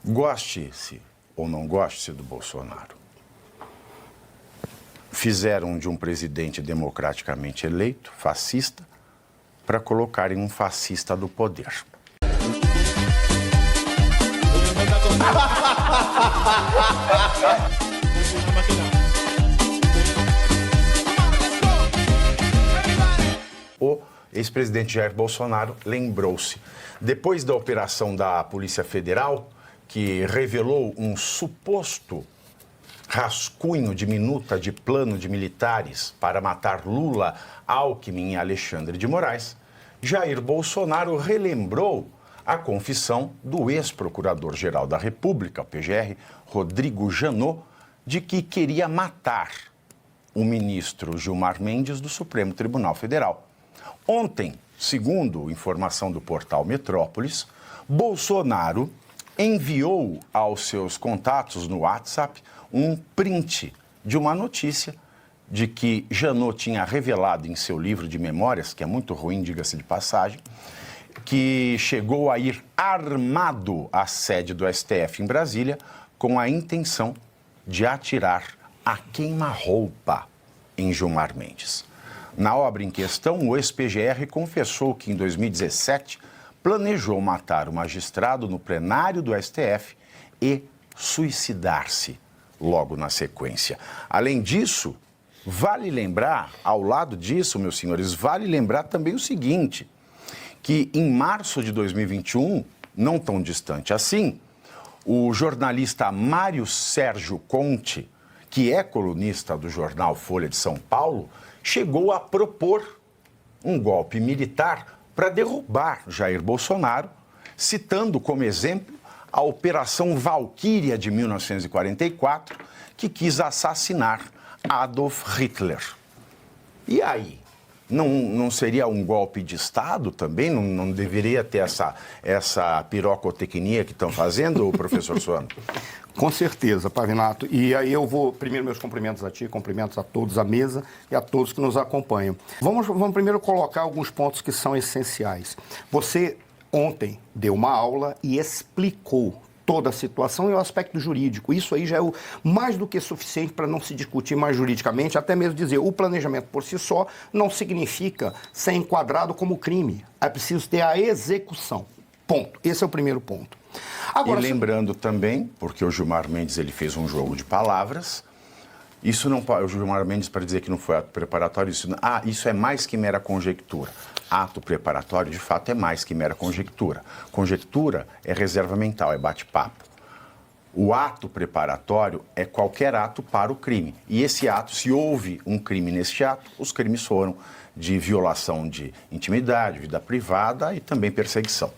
Goste-se ou não goste-se do Bolsonaro, fizeram de um presidente democraticamente eleito, fascista, para colocarem um fascista do poder. O ex-presidente Jair Bolsonaro lembrou-se, depois da operação da Polícia Federal, que revelou um suposto rascunho de minuta de plano de militares para matar Lula, Alckmin e Alexandre de Moraes, Jair Bolsonaro relembrou a confissão do ex-procurador-geral da República, o PGR, Rodrigo Janot, de que queria matar o ministro Gilmar Mendes do Supremo Tribunal Federal. Ontem, segundo informação do portal Metrópolis, Bolsonaro enviou aos seus contatos no WhatsApp um print de uma notícia de que Janot tinha revelado em seu livro de memórias, que é muito ruim, diga-se de passagem, que chegou a ir armado à sede do STF em Brasília com a intenção de atirar a queima-roupa em Gilmar Mendes. Na obra em questão, o ex-PGR confessou que em 2017 planejou matar o magistrado no plenário do STF e suicidar-se logo na sequência. Além disso, vale lembrar, ao lado disso, meus senhores, vale lembrar também o seguinte, que em março de 2021, não tão distante assim, o jornalista Mário Sérgio Conte, que é colunista do jornal Folha de São Paulo, chegou a propor um golpe militar para derrubar Jair Bolsonaro, citando como exemplo a Operação Valquíria de 1944, que quis assassinar Adolf Hitler. E aí? Não seria um golpe de Estado também? Não deveria ter essa pirocotecnia que estão fazendo, professor Suano? Com certeza, Pavinato. E aí eu vou, primeiro, meus cumprimentos a ti, cumprimentos a todos à mesa e a todos que nos acompanham. Vamos primeiro colocar alguns pontos que são essenciais. Você ontem deu uma aula e explicou toda a situação e o aspecto jurídico. Isso aí já é o mais do que suficiente para não se discutir mais juridicamente, até mesmo dizer, o planejamento por si só não significa ser enquadrado como crime. É preciso ter a execução. Ponto. Esse é o primeiro ponto. Agora, e lembrando também, porque o Gilmar Mendes ele fez um jogo de palavras, isso não pode, o Gilmar Mendes, para dizer que não foi ato preparatório, isso é mais que mera conjectura. Ato preparatório, de fato, é mais que mera conjectura. Conjectura é reserva mental, é bate-papo. O ato preparatório é qualquer ato para o crime. E esse ato, se houve um crime neste ato, os crimes foram de violação de intimidade, vida privada e também perseguição.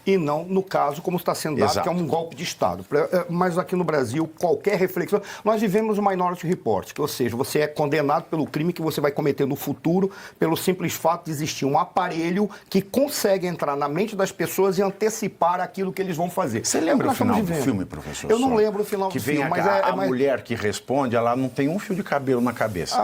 E não no caso como está sendo dado, que é um golpe de Estado. Mas aqui no Brasil, qualquer reflexão... Nós vivemos o Minority Report, ou seja, você é condenado pelo crime que você vai cometer no futuro, pelo simples fato de existir um aparelho que consegue entrar na mente das pessoas e antecipar aquilo que eles vão fazer. Você lembra o final do filme, professor? Eu não lembro o final do filme, mas a mulher que responde, ela não tem um fio de cabelo na cabeça.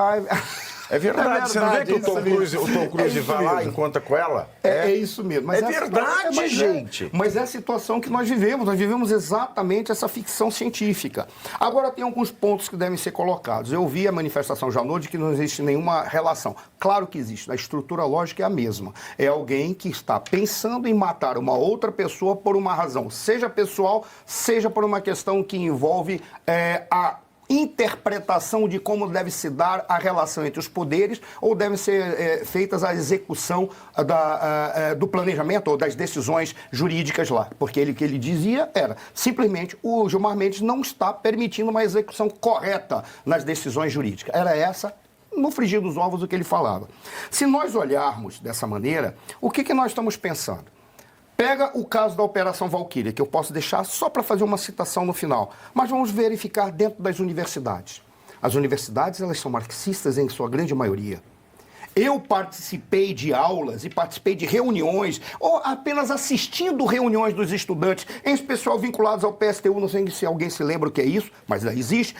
É verdade, você não vê que o Tom Cruise vai lá e encontra com ela? É isso mesmo. Mas é verdade, gente. Mas é a situação que nós vivemos exatamente essa ficção científica. Agora tem alguns pontos que devem ser colocados. Eu vi a manifestação Janot de que não existe nenhuma relação. Claro que existe, a estrutura lógica é a mesma. É alguém que está pensando em matar uma outra pessoa por uma razão, seja pessoal, seja por uma questão que envolve a interpretação de como deve se dar a relação entre os poderes ou deve ser feitas a execução do planejamento ou das decisões jurídicas lá. Porque o que ele dizia era, simplesmente, o Gilmar Mendes não está permitindo uma execução correta nas decisões jurídicas. Era essa, no frigir dos ovos, o que ele falava. Se nós olharmos dessa maneira, o que nós estamos pensando? Pega o caso da Operação Valquíria, que eu posso deixar só para fazer uma citação no final, mas vamos verificar dentro das universidades. As universidades, elas são marxistas em sua grande maioria. Eu participei de aulas e participei de reuniões, ou apenas assistindo reuniões dos estudantes, em especial vinculados ao PSTU, não sei se alguém se lembra o que é isso, mas existe.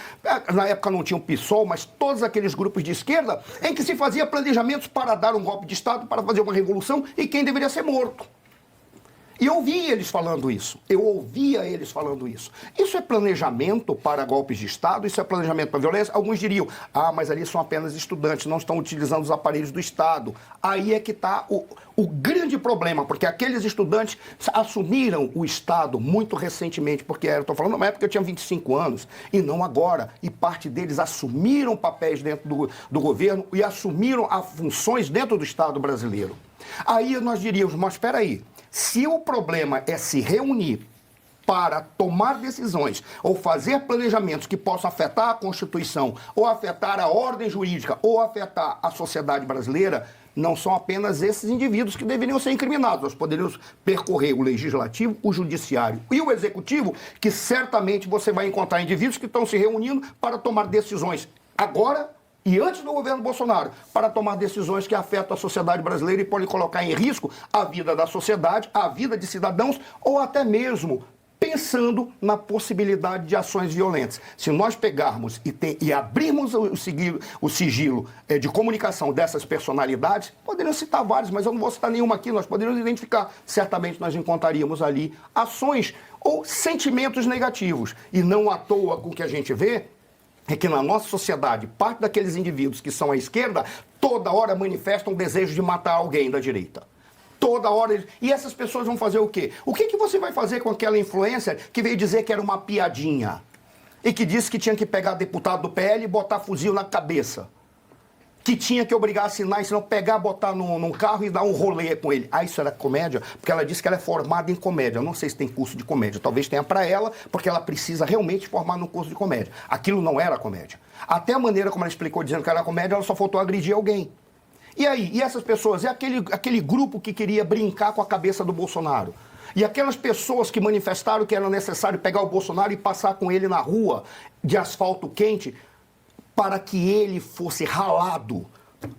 Na época não tinha o PSOL, mas todos aqueles grupos de esquerda, em que se fazia planejamentos para dar um golpe de Estado, para fazer uma revolução, e quem deveria ser morto. E eu ouvia eles falando isso. Eu ouvia eles falando isso. Isso é planejamento para golpes de Estado? Isso é planejamento para violência? Alguns diriam, mas ali são apenas estudantes, não estão utilizando os aparelhos do Estado. Aí é que está o grande problema, porque aqueles estudantes assumiram o Estado muito recentemente, porque eu estou falando numa época que eu tinha 25 anos, e não agora. E parte deles assumiram papéis dentro do governo e assumiram as funções dentro do Estado brasileiro. Aí nós diríamos, mas espera aí, se o problema é se reunir para tomar decisões ou fazer planejamentos que possam afetar a Constituição, ou afetar a ordem jurídica, ou afetar a sociedade brasileira, não são apenas esses indivíduos que deveriam ser incriminados. Nós poderíamos percorrer o legislativo, o judiciário e o executivo, que certamente você vai encontrar indivíduos que estão se reunindo para tomar decisões agora e antes do governo Bolsonaro, para tomar decisões que afetam a sociedade brasileira e podem colocar em risco a vida da sociedade, a vida de cidadãos, ou até mesmo pensando na possibilidade de ações violentas. Se nós pegarmos e abrirmos o sigilo de comunicação dessas personalidades, poderíamos citar vários, mas eu não vou citar nenhuma aqui, nós poderíamos identificar. Certamente nós encontraríamos ali ações ou sentimentos negativos. E não à toa com o que a gente vê é que na nossa sociedade, parte daqueles indivíduos que são à esquerda, toda hora manifestam o desejo de matar alguém da direita. Toda hora. E essas pessoas vão fazer o quê? O que você vai fazer com aquela influencer que veio dizer que era uma piadinha? E que disse que tinha que pegar deputado do PL e botar fuzil na cabeça? Que tinha que obrigar a assinar, senão pegar, botar num carro e dar um rolê com ele. Isso era comédia? Porque ela disse que ela é formada em comédia. Eu não sei se tem curso de comédia. Talvez tenha para ela, porque ela precisa realmente formar num curso de comédia. Aquilo não era comédia. Até a maneira como ela explicou dizendo que era comédia, ela só faltou agredir alguém. E aí? E essas pessoas? É aquele grupo que queria brincar com a cabeça do Bolsonaro. E aquelas pessoas que manifestaram que era necessário pegar o Bolsonaro e passar com ele na rua de asfalto quente para que ele fosse ralado,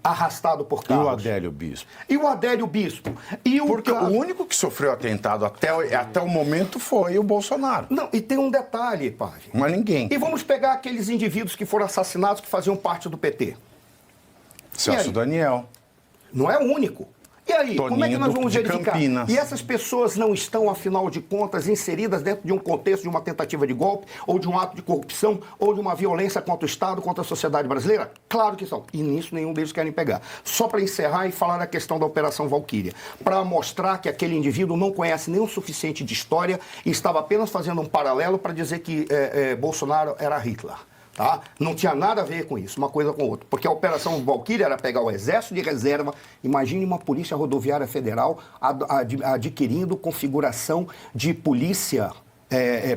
arrastado por carros. E o Adélio Bispo? E o Adélio Bispo. Porque o único que sofreu atentado até o momento foi o Bolsonaro. Não, e tem um detalhe, Page. Mas ninguém. E vamos pegar aqueles indivíduos que foram assassinados que faziam parte do PT. Celso Daniel. Não é o único. E aí, Toninho como é que nós vamos verificar? Campinas. E essas pessoas não estão, afinal de contas, inseridas dentro de um contexto de uma tentativa de golpe, ou de um ato de corrupção, ou de uma violência contra o Estado, contra a sociedade brasileira? Claro que são. E nisso nenhum deles querem pegar. Só para encerrar e falar da questão da Operação Valquíria, para mostrar que aquele indivíduo não conhece nem o suficiente de história e estava apenas fazendo um paralelo para dizer que Bolsonaro era Hitler. Tá? Não tinha nada a ver com isso, uma coisa com outra. Porque a Operação Valquíria era pegar o Exército de Reserva. Imagine uma Polícia Rodoviária Federal adquirindo configuração de polícia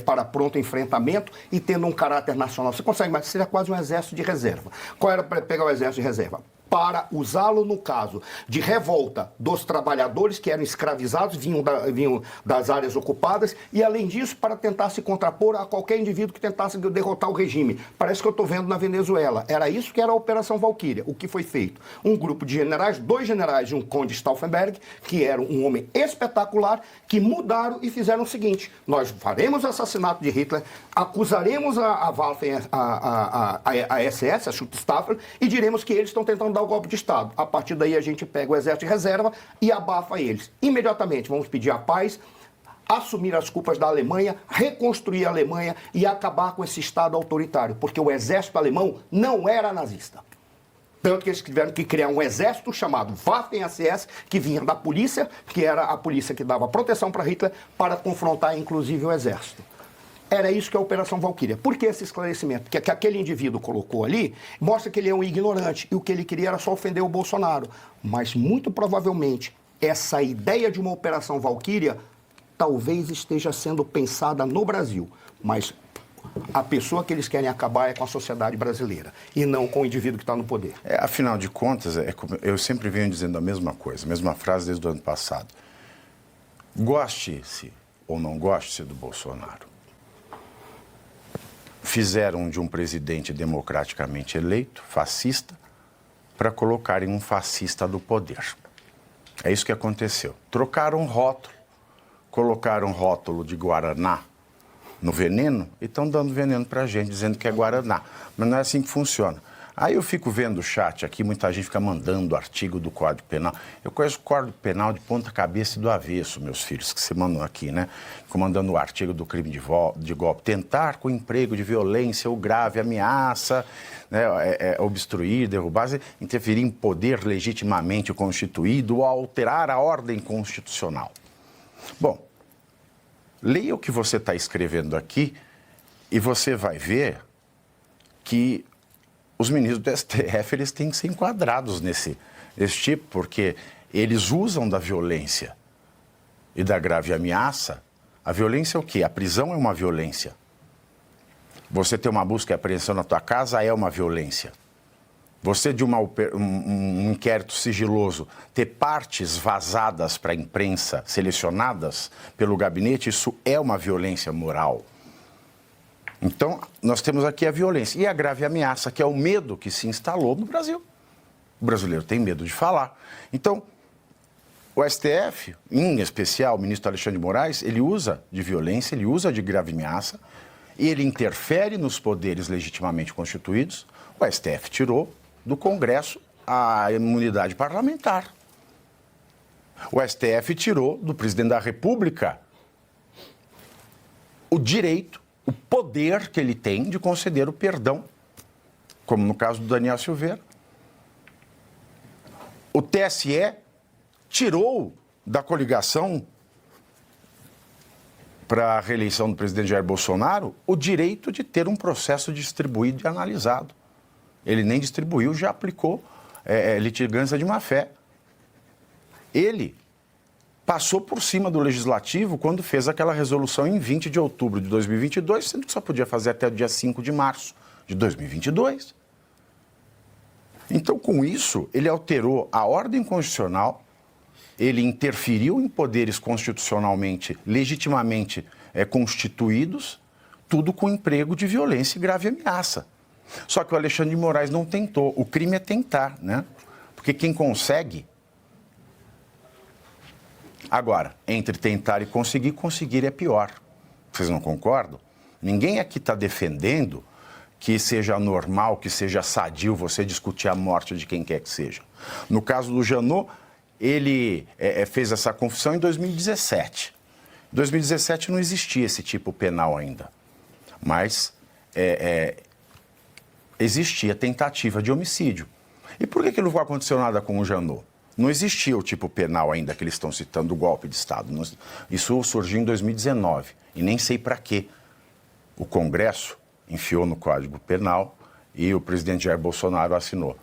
para pronto enfrentamento e tendo um caráter nacional. Você consegue, mas seria quase um Exército de Reserva. Qual era para pegar o Exército de Reserva? Para usá-lo no caso de revolta dos trabalhadores que eram escravizados, vinham das áreas ocupadas, e além disso, para tentar se contrapor a qualquer indivíduo que tentasse derrotar o regime. Parece que eu estou vendo na Venezuela. Era isso que era a Operação Valquíria. O que foi feito? Um grupo de generais, 2 generais e um conde Stauffenberg, que era um homem espetacular, que mudaram e fizeram o seguinte: nós faremos o assassinato de Hitler, acusaremos a Waffen, a SS, a Schutzstaffel, e diremos que eles estão tentando dar o golpe de Estado. A partir daí a gente pega o Exército de Reserva e abafa eles. Imediatamente vamos pedir a paz, assumir as culpas da Alemanha, reconstruir a Alemanha e acabar com esse Estado autoritário, porque o exército alemão não era nazista. Tanto que eles tiveram que criar um exército chamado Waffen-SS, que vinha da polícia, que era a polícia que dava proteção para Hitler, para confrontar inclusive o exército. Era isso que é a Operação Valquíria. Por que esse esclarecimento? Porque que aquele indivíduo colocou ali mostra que ele é um ignorante e o que ele queria era só ofender o Bolsonaro. Mas, muito provavelmente, essa ideia de uma Operação Valquíria talvez esteja sendo pensada no Brasil. Mas a pessoa que eles querem acabar é com a sociedade brasileira e não com o indivíduo que está no poder. Afinal de contas, eu sempre venho dizendo a mesma coisa, a mesma frase desde o ano passado. Goste-se ou não goste-se do Bolsonaro, fizeram de um presidente democraticamente eleito, fascista, para colocarem um fascista do poder. É isso que aconteceu. Trocaram um rótulo, colocaram um rótulo de Guaraná no veneno e estão dando veneno para a gente, dizendo que é Guaraná. Mas não é assim que funciona. Aí eu fico vendo o chat aqui, muita gente fica mandando artigo do Código Penal. Eu conheço o Código Penal de ponta cabeça e do avesso, meus filhos, que você mandou aqui, né? Comandando o artigo do crime de golpe. Tentar com emprego de violência ou grave ameaça, né, obstruir, derrubar, interferir em poder legitimamente constituído ou alterar a ordem constitucional. Bom, leia o que você está escrevendo aqui e você vai ver que os ministros do STF eles têm que ser enquadrados nesse tipo, porque eles usam da violência e da grave ameaça. A violência é o quê? A prisão é uma violência. Você ter uma busca e apreensão na tua casa é uma violência. Você, de um inquérito sigiloso, ter partes vazadas para a imprensa, selecionadas pelo gabinete, isso é uma violência moral. Então, nós temos aqui a violência e a grave ameaça, que é o medo que se instalou no Brasil. O brasileiro tem medo de falar. Então, o STF, em especial o ministro Alexandre de Moraes, ele usa de violência, ele usa de grave ameaça, e ele interfere nos poderes legitimamente constituídos. O STF tirou do Congresso a imunidade parlamentar. O STF tirou do presidente da República o direito, o poder que ele tem de conceder o perdão, como no caso do Daniel Silveira. O TSE tirou da coligação para a reeleição do presidente Jair Bolsonaro o direito de ter um processo distribuído e analisado. Ele nem distribuiu, já aplicou litigância de má-fé. Ele passou por cima do Legislativo quando fez aquela resolução em 20 de outubro de 2022, sendo que só podia fazer até o dia 5 de março de 2022. Então, com isso, ele alterou a ordem constitucional, ele interferiu em poderes constitucionalmente, legitimamente constituídos, tudo com emprego de violência e grave ameaça. Só que o Alexandre de Moraes não tentou. O crime é tentar, né? Porque quem consegue... Agora, entre tentar e conseguir é pior. Vocês não concordam? Ninguém aqui está defendendo que seja normal, que seja sadio você discutir a morte de quem quer que seja. No caso do Janot, ele fez essa confissão em 2017. Em 2017 não existia esse tipo penal ainda, mas existia tentativa de homicídio. E por que não aconteceu nada com o Janot? Não existia o tipo penal ainda que eles estão citando, o golpe de Estado. Isso surgiu em 2019 e nem sei para quê. O Congresso enfiou no Código Penal e o presidente Jair Bolsonaro assinou.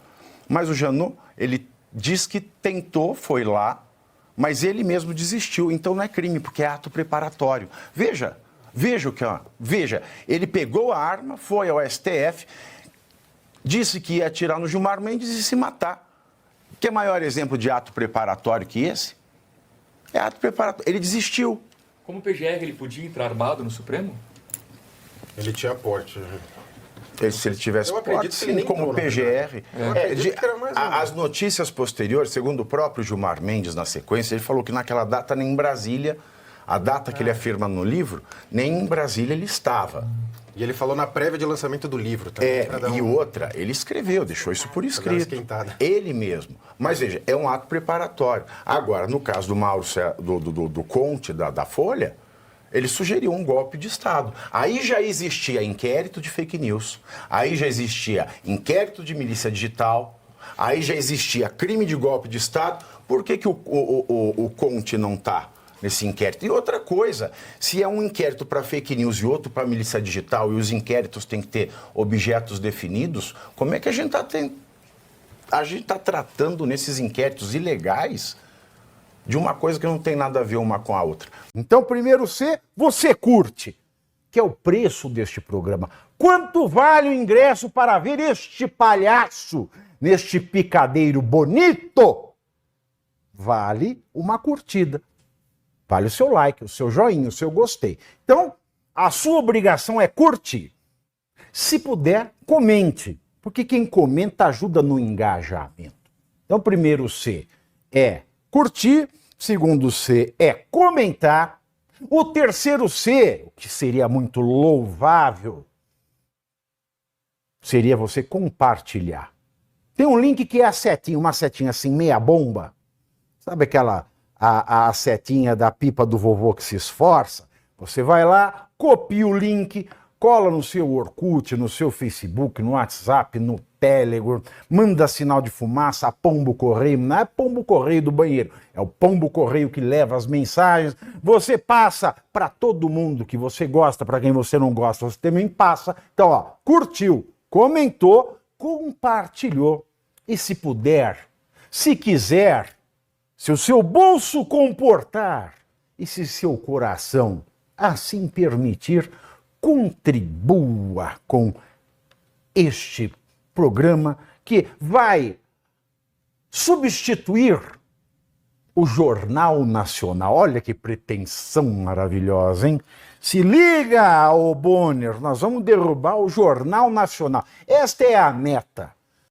Mas o Janot, ele diz que tentou, foi lá, mas ele mesmo desistiu. Então não é crime, porque é ato preparatório. Veja o que... Veja, ele pegou a arma, foi ao STF, disse que ia atirar no Gilmar Mendes e se matar. Que maior exemplo de ato preparatório que esse? É ato preparatório. Ele desistiu. Como PGR, ele podia entrar armado no Supremo? Ele tinha porte. Se ele tivesse porte, sim, como PGR. As notícias posteriores, segundo o próprio Gilmar Mendes, na sequência, ele falou que naquela data nem em Brasília, a data que ele afirma no livro, nem em Brasília ele estava. E ele falou na prévia de lançamento do livro também. E outra, ele escreveu, deixou isso por escrito. Ele mesmo. Mas veja, é um ato preparatório. Agora, no caso do Mauro, do Conte, da Folha, ele sugeriu um golpe de Estado. Aí já existia inquérito de fake news, aí já existia inquérito de milícia digital, aí já existia crime de golpe de Estado. Por que o Conte não está nesse inquérito? E outra coisa, se é um inquérito para fake news e outro para milícia digital e os inquéritos têm que ter objetos definidos, como é que a gente está tratando nesses inquéritos ilegais de uma coisa que não tem nada a ver uma com a outra? Então, primeiro você curte, que é o preço deste programa. Quanto vale o ingresso para ver este palhaço neste picadeiro bonito? Vale uma curtida. Vale o seu like, o seu joinha, o seu gostei. Então, a sua obrigação é curtir. Se puder, comente, porque quem comenta ajuda no engajamento. Então, primeiro C é curtir, segundo C é comentar, o terceiro C, o que seria muito louvável, seria você compartilhar. Tem um link que é a setinha, uma setinha assim, meia bomba. Sabe aquela, a setinha da pipa do vovô que se esforça? Você vai lá, copia o link, cola no seu Orkut, no seu Facebook, no WhatsApp, no Telegram, manda sinal de fumaça, a pombo correio, não é pombo correio do banheiro, é o pombo correio que leva as mensagens, você passa para todo mundo que você gosta, para quem você não gosta, você também passa. Então, ó, curtiu, comentou, compartilhou. E se puder, se quiser, se o seu bolso comportar e se seu coração assim permitir, contribua com este programa que vai substituir o Jornal Nacional. Olha que pretensão maravilhosa, hein? Se liga, ô Bonner, nós vamos derrubar o Jornal Nacional. Esta é a meta.